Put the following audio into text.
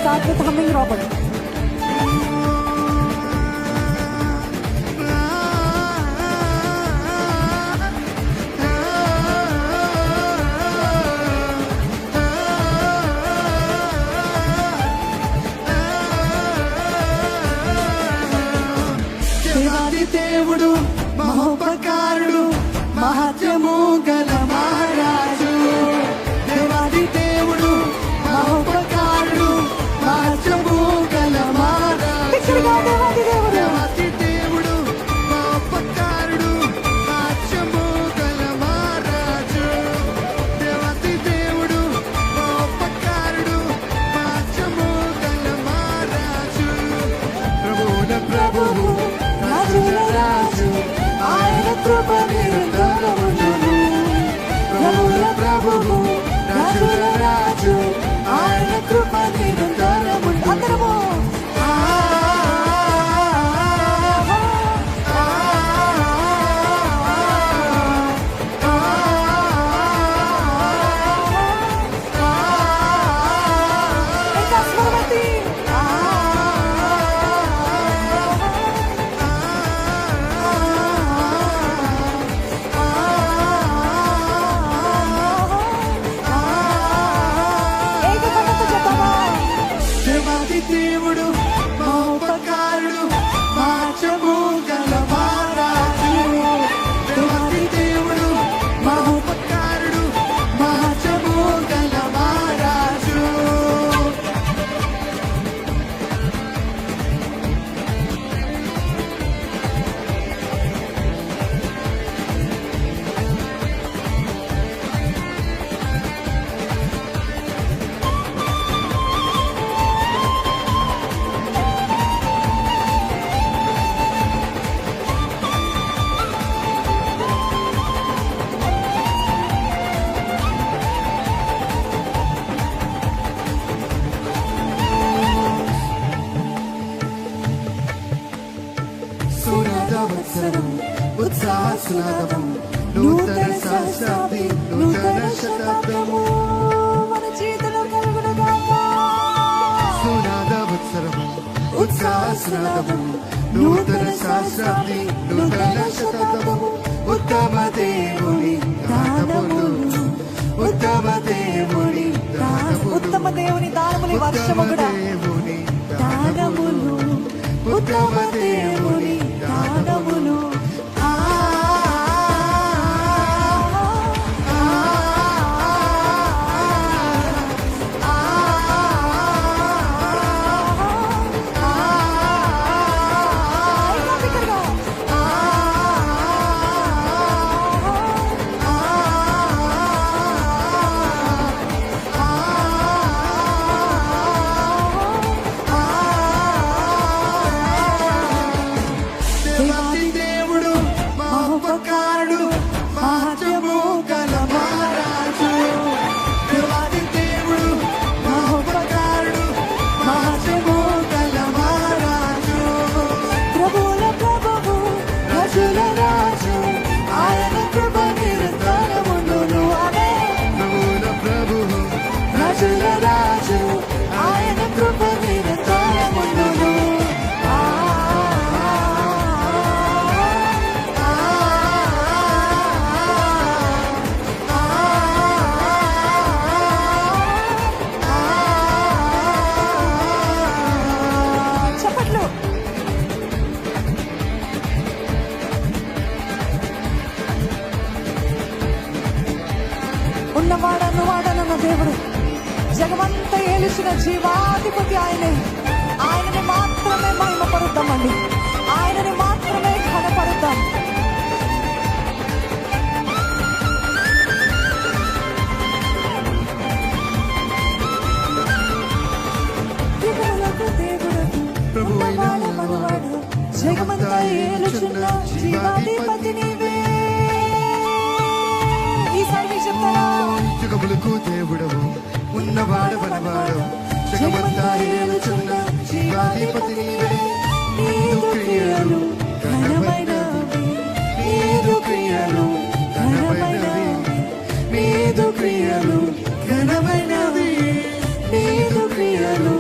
start with humming, Robert. దేవాది దేవుడు మహోపకారుడు మహత్యము గల మహారాజు. దేవాది దేవుడు మహోపకారుడు మహత్యము గల మహారాజు. దేవాది దేవుడు మహోపకారుడు మహత్యము గల మహారాజు. దేవాది దేవుడు మహోపకారుడు మహత్యము గల మహారాజు. ప్రభువుల ప్రభువు రాజు ఆయన కృప నిరంతరముండును. ప్రభువుల ప్రభువు రాజుల రాజు ఆయన కృప నిరంతరముండును. అందరము దేవుడు మహోపకారుడు మహత్యము గల మహారాజు. దేవాది దేవుడు మహోపకారుడు మహత్యము గల మహారాజు. ఉత్సాహస్నాదము నూతన సహస్రాబ్ది నూతన శతాబ్దము మన జీవితంలో కలుగునుగాక. సునాద వత్సరము ఉత్సాహస్నాదము నూతన సహస్రాబ్ది నూతన శతాబ్దము. ఉత్తమ దేవుని దానములు ఉత్తమ దేవుని దానములు ఉత్తమ దేవుని దానములు వర్షము కూడా దానములు ఉత్తమ దేవుని దానములు. దేవాది దేవుడు మహోపకారుడు మహత్యము గల మహారాజు. దేవాది దేవుడు మహోపకారుడు మహత్యము గల మహారాజు. ప్రభువుల ప్రభువు రాజుల రాజు ఆయన కృప నిరంతరముండును. ఆమేన్. ప్రభువుల ప్రభువు రాజుల రాజు ఆయన కృప నిరంతరముండును. చప్పట్లు. ఉన్నవాడన్న దేవుడు జగమంతా ఏలుచిన జీవాధిపతి ఆయనే. ఆయనని మాత్రమే మహిమపరుద్దామండి. ఆయనని మాత్రమే ఘనపరుద్దాం. ప్రభువైన మనవాడు జగమంతా ఏలుచున్న జీవాధిపతి నీవే. ఈసారి చెప్తారా? జగములకు దేవుడవు ఉన్నవాడు మనవాడు జగమంతా ఏలుచున్న జీవాధిపతి నీవే. నీదు క్రియలు ఘనమైనవి నీదు క్రియలు ఘనమైనవి నీదు క్రియలు ఘనమైనవి నీదు క్రియలు